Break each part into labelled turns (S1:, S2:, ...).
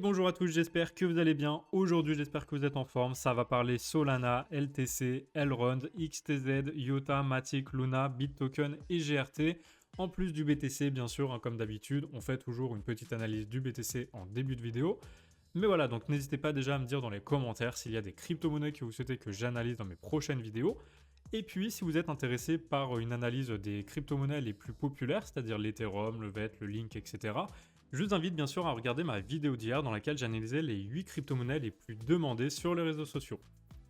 S1: bonjour à tous, j'espère que vous allez bien. Aujourd'hui, j'espère que vous êtes en forme. Ça va parler Solana, LTC, Elrond, XTZ, IOTA, Matic, Luna, BitToken et GRT. En plus du BTC, bien sûr, comme d'habitude, on fait toujours une petite analyse du BTC en début de vidéo. Mais voilà, donc n'hésitez pas déjà à me dire dans les commentaires s'il y a des crypto-monnaies que vous souhaitez que j'analyse dans mes prochaines vidéos. Et puis, si vous êtes intéressé par une analyse des crypto-monnaies les plus populaires, c'est-à-dire l'Ethereum, le VET, le Link, etc., je vous invite bien sûr à regarder ma vidéo d'hier dans laquelle j'analysais les 8 crypto-monnaies les plus demandées sur les réseaux sociaux.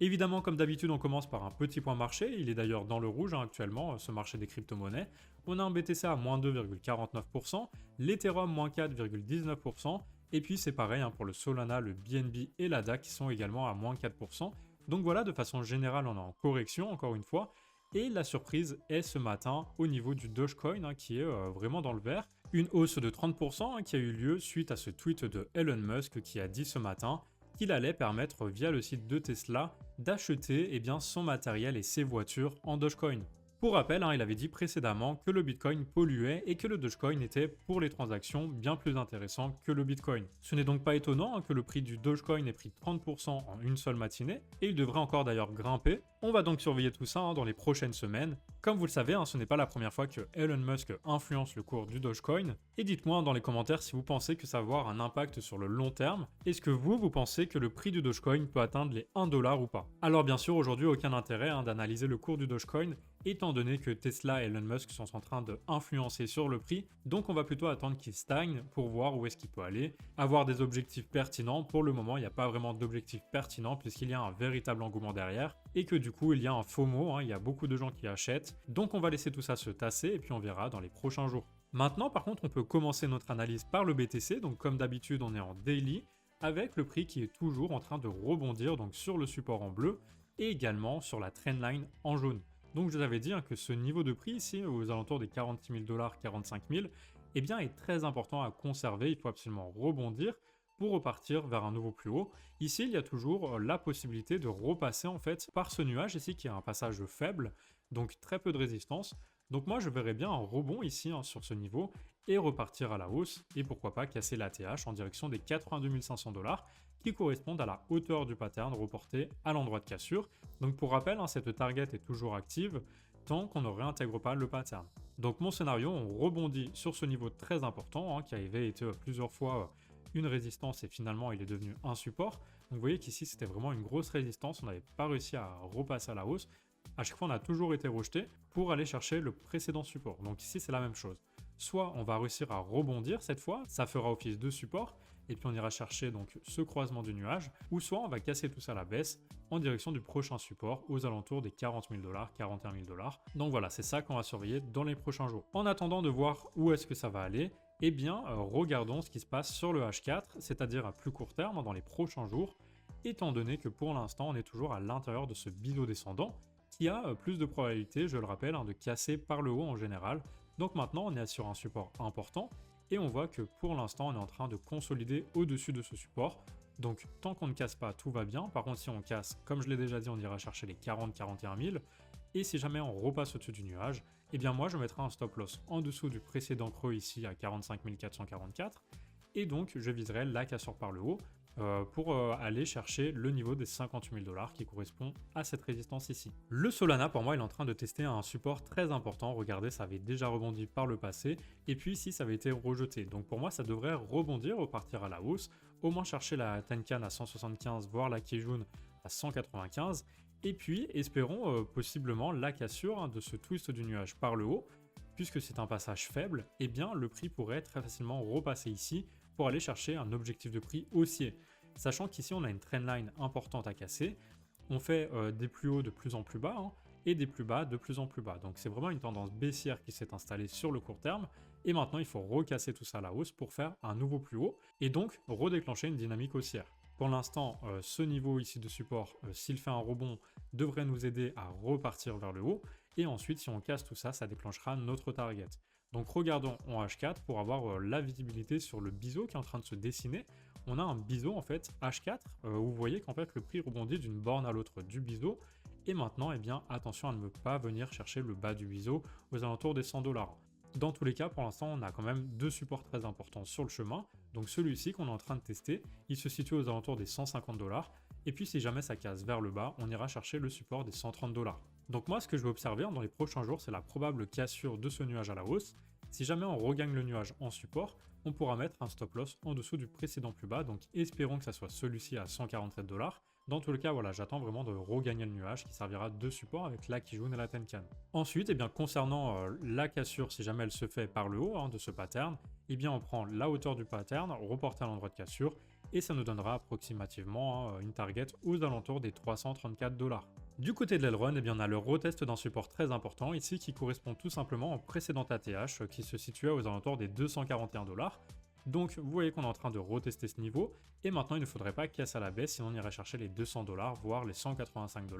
S1: Évidemment, comme d'habitude, on commence par un petit point marché. Il est d'ailleurs dans le rouge actuellement, ce marché des crypto-monnaies. On a un BTC à moins 2,49%, l'Ethereum moins 4,19%, et puis c'est pareil pour le Solana, le BNB et l'ADA qui sont également à moins 4%. Donc voilà, de façon générale, on est en correction, encore une fois. Et la surprise est ce matin au niveau du Dogecoin qui est vraiment dans le vert. Une hausse de 30% qui a eu lieu suite à ce tweet de Elon Musk qui a dit ce matin qu'il allait permettre via le site de Tesla d'acheter son matériel et ses voitures en Dogecoin. Pour rappel, il avait dit précédemment que le Bitcoin polluait et que le Dogecoin était pour les transactions bien plus intéressant que le Bitcoin. Ce n'est donc pas étonnant que le prix du Dogecoin ait pris 30% en une seule matinée, et il devrait encore d'ailleurs grimper. On va donc surveiller tout ça dans les prochaines semaines. Comme vous le savez, ce n'est pas la première fois que Elon Musk influence le cours du Dogecoin. Et dites-moi dans les commentaires si vous pensez que ça va avoir un impact sur le long terme. Est-ce que vous pensez que le prix du Dogecoin peut atteindre les 1$ ou pas? Alors bien sûr, aujourd'hui, aucun intérêt d'analyser le cours du Dogecoin, étant donné que Tesla et Elon Musk sont en train d'influencer sur le prix. Donc on va plutôt attendre qu'il stagne pour voir où est-ce qu'il peut aller. Avoir des objectifs pertinents. Pour le moment, il n'y a pas vraiment d'objectif pertinent puisqu'il y a un véritable engouement derrière. Et que du coup, il y a un FOMO, il y a beaucoup de gens qui achètent. Donc on va laisser tout ça se tasser et puis on verra dans les prochains jours. Maintenant, par contre, on peut commencer notre analyse par le BTC. Donc comme d'habitude, on est en daily avec le prix qui est toujours en train de rebondir donc sur le support en bleu et également sur la trendline en jaune. Donc je vous avais dit que ce niveau de prix ici, aux alentours des 46 000 $, 45 000, est très important à conserver. Il faut absolument rebondir pour repartir vers un nouveau plus haut. Ici, il y a toujours la possibilité de repasser par ce nuage ici qui a un passage faible, donc très peu de résistance. Donc moi, je verrais bien un rebond ici sur ce niveau et repartir à la hausse et pourquoi pas casser l'ATH en direction des 82 500 $ qui correspondent à la hauteur du pattern reporté à l'endroit de cassure. Donc pour rappel, cette target est toujours active tant qu'on ne réintègre pas le pattern. Donc mon scénario, on rebondit sur ce niveau très important qui avait été plusieurs fois une résistance et finalement il est devenu un support. Donc vous voyez qu'ici c'était vraiment une grosse résistance, on n'avait pas réussi à repasser à la hausse. À chaque fois on a toujours été rejeté pour aller chercher le précédent support. Donc ici c'est la même chose. Soit on va réussir à rebondir cette fois, ça fera office de support, et puis on ira chercher donc ce croisement du nuage, ou soit on va casser tout ça à la baisse en direction du prochain support aux alentours des 40 000 $, 41 000 $. Donc voilà, c'est ça qu'on va surveiller dans les prochains jours. En attendant de voir où est-ce que ça va aller, regardons ce qui se passe sur le H4, c'est-à-dire à plus court terme, dans les prochains jours, étant donné que pour l'instant, on est toujours à l'intérieur de ce biseau descendant, qui a plus de probabilité, je le rappelle, de casser par le haut en général. Donc maintenant, on est sur un support important, et on voit que pour l'instant, on est en train de consolider au-dessus de ce support. Donc tant qu'on ne casse pas, tout va bien. Par contre, si on casse, comme je l'ai déjà dit, on ira chercher les 40-41 000. Et si jamais on repasse au-dessus du nuage, moi je mettrai un stop loss en dessous du précédent creux ici à 45 444. Et donc je viserai la cassure par le haut pour aller chercher le niveau des 58 000 $ qui correspond à cette résistance ici. Le Solana, pour moi, il est en train de tester un support très important. Regardez, ça avait déjà rebondi par le passé. Et puis ici, ça avait été rejeté. Donc pour moi, ça devrait rebondir, repartir à la hausse. Au moins chercher la Tenkan à 175, voire la Kijun à 195. Et puis, espérons possiblement la cassure de ce twist du nuage par le haut. Puisque c'est un passage faible, le prix pourrait très facilement repasser ici pour aller chercher un objectif de prix haussier. Sachant qu'ici, on a une trendline importante à casser. On fait des plus hauts de plus en plus bas et des plus bas de plus en plus bas. Donc c'est vraiment une tendance baissière qui s'est installée sur le court terme. Et maintenant, il faut recasser tout ça à la hausse pour faire un nouveau plus haut et donc redéclencher une dynamique haussière. Pour l'instant, ce niveau ici de support, s'il fait un rebond, devrait nous aider à repartir vers le haut. Et ensuite, si on casse tout ça, ça déclenchera notre target. Donc regardons en H4 pour avoir la visibilité sur le biseau qui est en train de se dessiner. On a un biseau en fait H4 où vous voyez qu'en fait le prix rebondit d'une borne à l'autre du biseau. Et maintenant, attention à ne pas venir chercher le bas du biseau aux alentours des 100 $. Dans tous les cas, pour l'instant, on a quand même deux supports très importants sur le chemin. Donc celui-ci qu'on est en train de tester, il se situe aux alentours des 150 $. Et puis si jamais ça casse vers le bas, on ira chercher le support des 130 $. Donc moi, ce que je vais observer dans les prochains jours, c'est la probable cassure de ce nuage à la hausse. Si jamais on regagne le nuage en support, on pourra mettre un stop loss en dessous du précédent plus bas. Donc espérons que ça soit celui-ci à 147 $. Dans tout le cas, voilà, j'attends vraiment de regagner le nuage qui servira de support avec la Kijun et la Tenkan. Ensuite, eh bien, concernant la cassure, si jamais elle se fait par le haut de ce pattern, eh bien, on prend la hauteur du pattern, reporté à l'endroit de cassure, et ça nous donnera approximativement une target aux alentours des 334 $. Du côté de l'Elrond, eh bien, on a le retest d'un support très important ici qui correspond tout simplement au précédent ATH qui se situait aux alentours des 241 $. Donc vous voyez qu'on est en train de retester ce niveau, et maintenant il ne faudrait pas casser à la baisse, sinon on irait chercher les 200 $, voire les 185 $.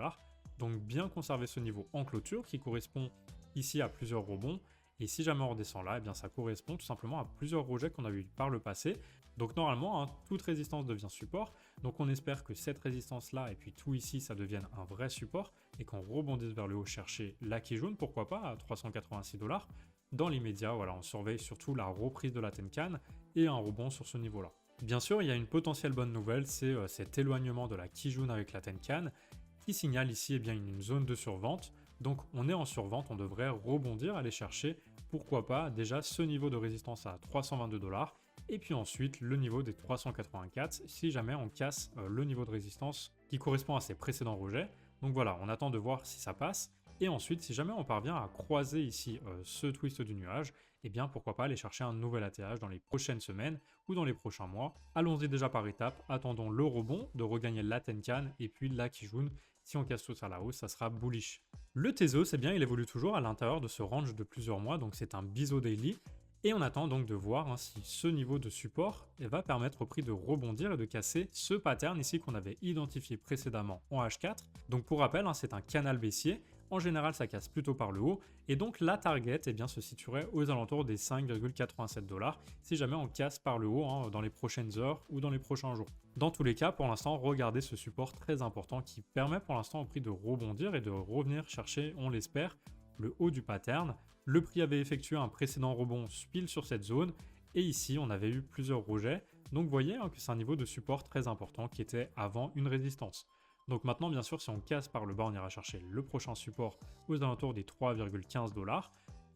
S1: Donc bien conserver ce niveau en clôture qui correspond ici à plusieurs rebonds, et si jamais on redescend là, eh bien ça correspond tout simplement à plusieurs rejets qu'on a eu par le passé. Donc normalement, toute résistance devient support, donc on espère que cette résistance-là et puis tout ici, ça devienne un vrai support, et qu'on rebondisse vers le haut chercher la Kijun, pourquoi pas, à 386 $. Dans l'immédiat, voilà, on surveille surtout la reprise de la Tenkan et un rebond sur ce niveau-là. Bien sûr, il y a une potentielle bonne nouvelle, c'est cet éloignement de la Kijun avec la Tenkan qui signale ici bien, une zone de survente. Donc on est en survente, on devrait rebondir, aller chercher, pourquoi pas, déjà ce niveau de résistance à 322 $, et puis ensuite le niveau des 384 si jamais on casse le niveau de résistance qui correspond à ses précédents rejets. Donc voilà, on attend de voir si ça passe. Et ensuite, si jamais on parvient à croiser ici ce twist du nuage, eh bien pourquoi pas aller chercher un nouvel ATH dans les prochaines semaines ou dans les prochains mois. Allons-y déjà par étapes, attendons le rebond, de regagner la Tenkan et puis la Kijun. Si on casse tout ça à la hausse, ça sera bullish. Le Tezos, eh bien il évolue toujours à l'intérieur de ce range de plusieurs mois, donc c'est un biseau daily. Et on attend donc de voir si ce niveau de support va permettre au prix de rebondir et de casser ce pattern ici qu'on avait identifié précédemment en H4. Donc pour rappel, c'est un canal baissier. En général, ça casse plutôt par le haut, et donc la target eh bien, se situerait aux alentours des 5,87 $ si jamais on casse par le haut dans les prochaines heures ou dans les prochains jours. Dans tous les cas, pour l'instant, regardez ce support très important qui permet pour l'instant au prix de rebondir et de revenir chercher, on l'espère, le haut du pattern. Le prix avait effectué un précédent rebond pile sur cette zone, et ici on avait eu plusieurs rejets, donc vous voyez que c'est un niveau de support très important qui était avant une résistance. Donc maintenant, bien sûr, si on casse par le bas, on ira chercher le prochain support aux alentours des 3,15 $.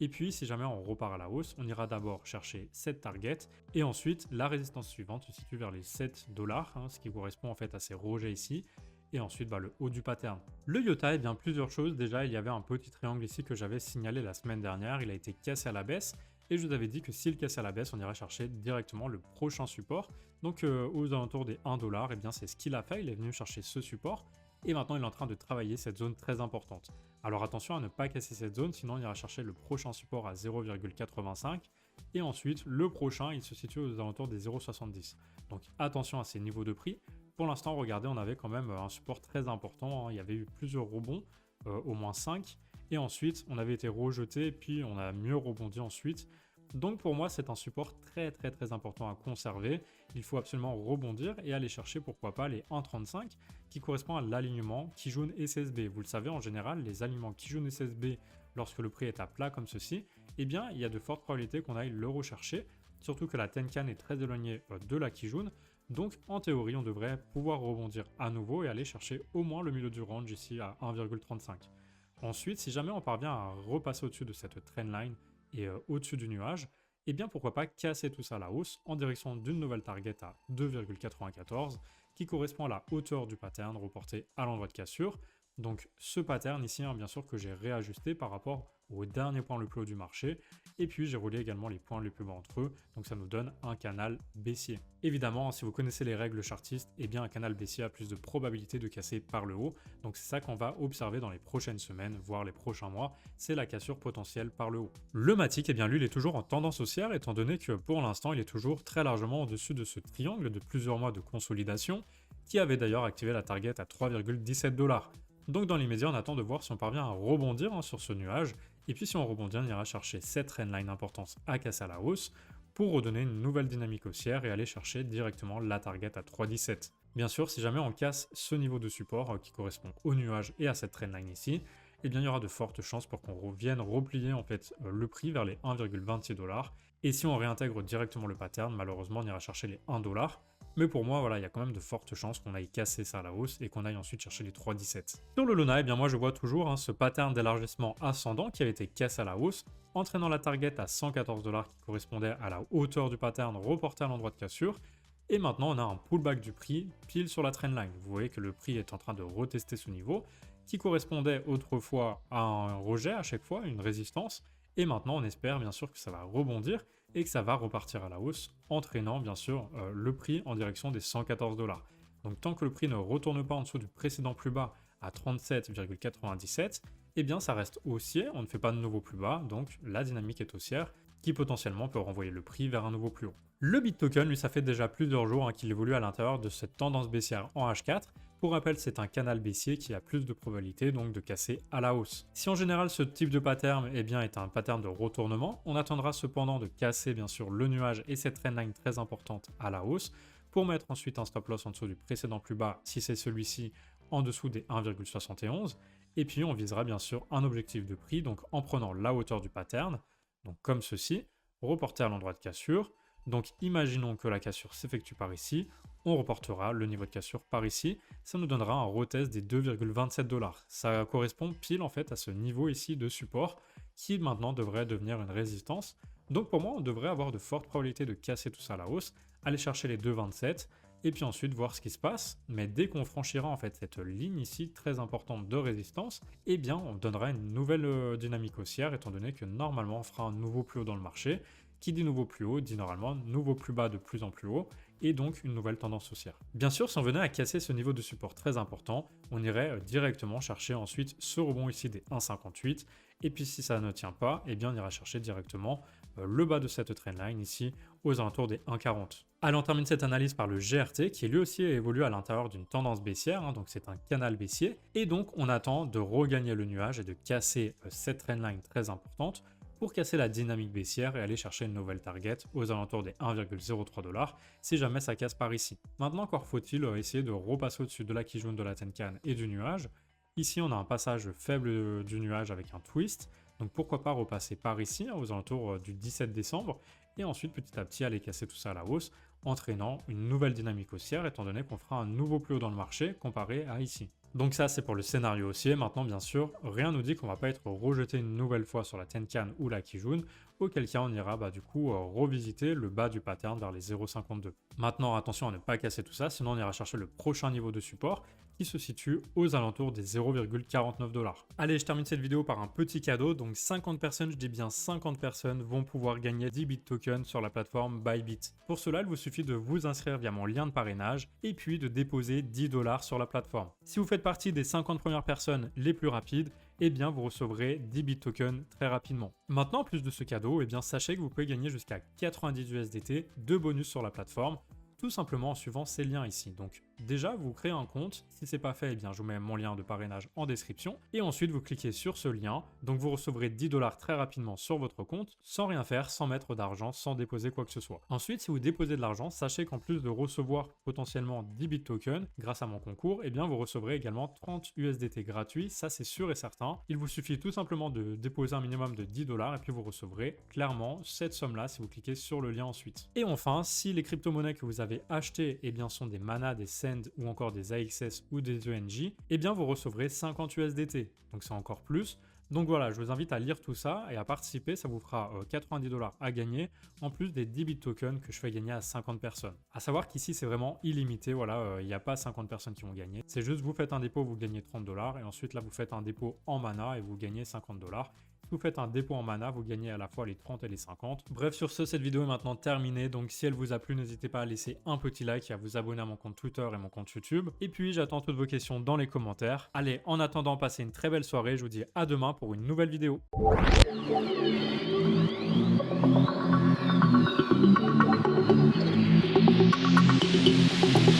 S1: Et puis, si jamais on repart à la hausse, on ira d'abord chercher cette target. Et ensuite, la résistance suivante se situe vers les 7 $, ce qui correspond en fait à ces rejets ici. Et ensuite, le haut du pattern. Le IOTA, eh bien, plusieurs choses. Déjà, il y avait un petit triangle ici que j'avais signalé la semaine dernière. Il a été cassé à la baisse. Et je vous avais dit que s'il casse à la baisse, on ira chercher directement le prochain support. Donc aux alentours des 1 $, eh bien c'est ce qu'il a fait, il est venu chercher ce support. Et maintenant il est en train de travailler cette zone très importante. Alors attention à ne pas casser cette zone, sinon on ira chercher le prochain support à 0,85. Et ensuite le prochain, il se situe aux alentours des 0,70. Donc attention à ces niveaux de prix. Pour l'instant, regardez, on avait quand même un support très important. Il y avait eu plusieurs rebonds, au moins 5. Et ensuite, on avait été rejeté, puis on a mieux rebondi ensuite. Donc pour moi, c'est un support très important à conserver. Il faut absolument rebondir et aller chercher, pourquoi pas, les 1,35 qui correspond à l'alignement Kijun SSB. Vous le savez, en général, les alignements Kijun SSB, lorsque le prix est à plat comme ceci, eh bien, il y a de fortes probabilités qu'on aille le rechercher, surtout que la Tenkan est très éloignée de la Kijun. Donc en théorie, on devrait pouvoir rebondir à nouveau et aller chercher au moins le milieu du range ici à 1,35. Ensuite, si jamais on parvient à repasser au-dessus de cette trendline et au-dessus du nuage, eh bien pourquoi pas casser tout ça à la hausse en direction d'une nouvelle target à 2,94 qui correspond à la hauteur du pattern reporté à l'endroit de cassure. Donc ce pattern ici, bien sûr que j'ai réajusté par rapport au dernier point le plus haut du marché, et puis j'ai relié également les points les plus bas entre eux, donc ça nous donne un canal baissier. Évidemment, si vous connaissez les règles chartistes, eh bien un canal baissier a plus de probabilité de casser par le haut, donc c'est ça qu'on va observer dans les prochaines semaines, voire les prochains mois, c'est la cassure potentielle par le haut. Le Matic, eh bien lui, il est toujours en tendance haussière, étant donné que pour l'instant, il est toujours très largement au-dessus de ce triangle de plusieurs mois de consolidation, qui avait d'ailleurs activé la target à 3,17 $. Donc dans l'immédiat, on attend de voir si on parvient à rebondir sur ce nuage, et puis si on rebondit, on ira chercher cette trendline importance à casser à la hausse pour redonner une nouvelle dynamique haussière et aller chercher directement la target à 3,17. Bien sûr, si jamais on casse ce niveau de support qui correspond au nuage et à cette trendline ici, eh bien il y aura de fortes chances pour qu'on vienne replier en fait le prix vers les 1,26 $. Et si on réintègre directement le pattern, malheureusement on ira chercher les 1 $. Mais pour moi, voilà, il y a quand même de fortes chances qu'on aille casser ça à la hausse et qu'on aille ensuite chercher les 3,17. Sur le Luna, eh bien moi je vois toujours ce pattern d'élargissement ascendant qui avait été cassé à la hausse, entraînant la target à 114 $ qui correspondait à la hauteur du pattern reporté à l'endroit de cassure. Et maintenant, on a un pullback du prix pile sur la trendline. Vous voyez que le prix est en train de retester ce niveau qui correspondait autrefois à un rejet à chaque fois, une résistance. Et maintenant, on espère bien sûr que ça va rebondir et que ça va repartir à la hausse, entraînant bien sûr le prix en direction des 114 $. Donc tant que le prix ne retourne pas en dessous du précédent plus bas à 37,97, eh bien ça reste haussier, on ne fait pas de nouveau plus bas, donc la dynamique est haussière qui potentiellement peut renvoyer le prix vers un nouveau plus haut. Le BitToken, lui, ça fait déjà plusieurs jours qu'il évolue à l'intérieur de cette tendance baissière en H4. Pour rappel, c'est un canal baissier qui a plus de probabilité donc de casser à la hausse. Si en général ce type de pattern est un pattern de retournement, on attendra cependant de casser bien sûr le nuage et cette trendline très importante à la hausse pour mettre ensuite un stop loss en dessous du précédent plus bas si c'est celui-ci en dessous des 1,71. Et puis on visera bien sûr un objectif de prix donc en prenant la hauteur du pattern, donc comme ceci, reporté à l'endroit de cassure. Donc imaginons que la cassure s'effectue par ici, on reportera le niveau de cassure par ici, ça nous donnera un retest des 2,27 $. Ça correspond pile en fait à ce niveau ici de support qui maintenant devrait devenir une résistance. Donc pour moi, on devrait avoir de fortes probabilités de casser tout ça à la hausse, aller chercher les 2,27 et puis ensuite voir ce qui se passe. Mais dès qu'on franchira en fait cette ligne ici très importante de résistance, eh bien on donnera une nouvelle dynamique haussière étant donné que normalement on fera un nouveau plus haut dans le marché. Qui dit nouveau plus haut, dit normalement nouveau plus bas de plus en plus haut, et donc une nouvelle tendance haussière. Bien sûr, si on venait à casser ce niveau de support très important, on irait directement chercher ensuite ce rebond ici des 1,58, et puis si ça ne tient pas, eh bien on ira chercher directement le bas de cette trendline ici aux alentours des 1,40. Allez, on termine cette analyse par le GRT qui lui aussi évolue à l'intérieur d'une tendance baissière, donc c'est un canal baissier, et donc on attend de regagner le nuage et de casser cette trendline très importante pour casser la dynamique baissière et aller chercher une nouvelle target aux alentours des 1,03 $ si jamais ça casse par ici. Maintenant, encore faut-il essayer de repasser au-dessus de la Kijun, de la Tenkan et du nuage. Ici, on a un passage faible du nuage avec un twist, donc pourquoi pas repasser par ici, aux alentours du 17 décembre, et ensuite petit à petit aller casser tout ça à la hausse, entraînant une nouvelle dynamique haussière étant donné qu'on fera un nouveau plus haut dans le marché comparé à ici. Donc ça, c'est pour le scénario haussier. Maintenant, bien sûr, rien nous dit qu'on va pas être rejeté une nouvelle fois sur la Tenkan ou la Kijun, auquel cas on ira du coup revisiter le bas du pattern vers les 0,52. Maintenant, attention à ne pas casser tout ça, sinon on ira chercher le prochain niveau de support qui se situe aux alentours des 0,49 $. Allez, je termine cette vidéo par un petit cadeau. Donc 50 personnes, je dis bien 50 personnes, vont pouvoir gagner 10 BitTokens sur la plateforme Bybit. Pour cela, il vous suffit de vous inscrire via mon lien de parrainage et puis de déposer 10 $ sur la plateforme. Si vous faites partie des 50 premières personnes les plus rapides, eh bien vous recevrez 10 BitTokens très rapidement. Maintenant, en plus de ce cadeau, eh bien sachez que vous pouvez gagner jusqu'à 90 USDT de bonus sur la plateforme, tout simplement en suivant ces liens ici. Donc déjà, vous créez un compte. Si c'est pas fait, eh bien je vous mets mon lien de parrainage en description. Et ensuite, vous cliquez sur ce lien. Donc vous recevrez 10 $ très rapidement sur votre compte, sans rien faire, sans mettre d'argent, sans déposer quoi que ce soit. Ensuite, si vous déposez de l'argent, sachez qu'en plus de recevoir potentiellement 10 BitTokens grâce à mon concours, eh bien vous recevrez également 30 USDT gratuits. Ça, c'est sûr et certain. Il vous suffit tout simplement de déposer un minimum de 10 $ et puis vous recevrez clairement cette somme-là si vous cliquez sur le lien ensuite. Et enfin, si les crypto-monnaies que vous avez achetées eh bien, sont des Mana, des Send ou encore des AXS ou des ENJ, eh bien vous recevrez 50 USDT. Donc c'est encore plus. Donc voilà, je vous invite à lire tout ça et à participer, ça vous fera 90 $ à gagner, en plus des 10 BitTokens que je fais gagner à 50 personnes. À savoir qu'ici c'est vraiment illimité, voilà, il n'y a pas 50 personnes qui vont gagner. C'est juste vous faites un dépôt, vous gagnez 30 $ et ensuite là vous faites un dépôt en Mana et vous gagnez 50 $. Si vous faites un dépôt en Mana, vous gagnez à la fois les 30 et les 50. Bref, sur ce, cette vidéo est maintenant terminée. Donc si elle vous a plu, n'hésitez pas à laisser un petit like et à vous abonner à mon compte Twitter et mon compte YouTube. Et puis, j'attends toutes vos questions dans les commentaires. Allez, en attendant, passez une très belle soirée. Je vous dis à demain pour une nouvelle vidéo.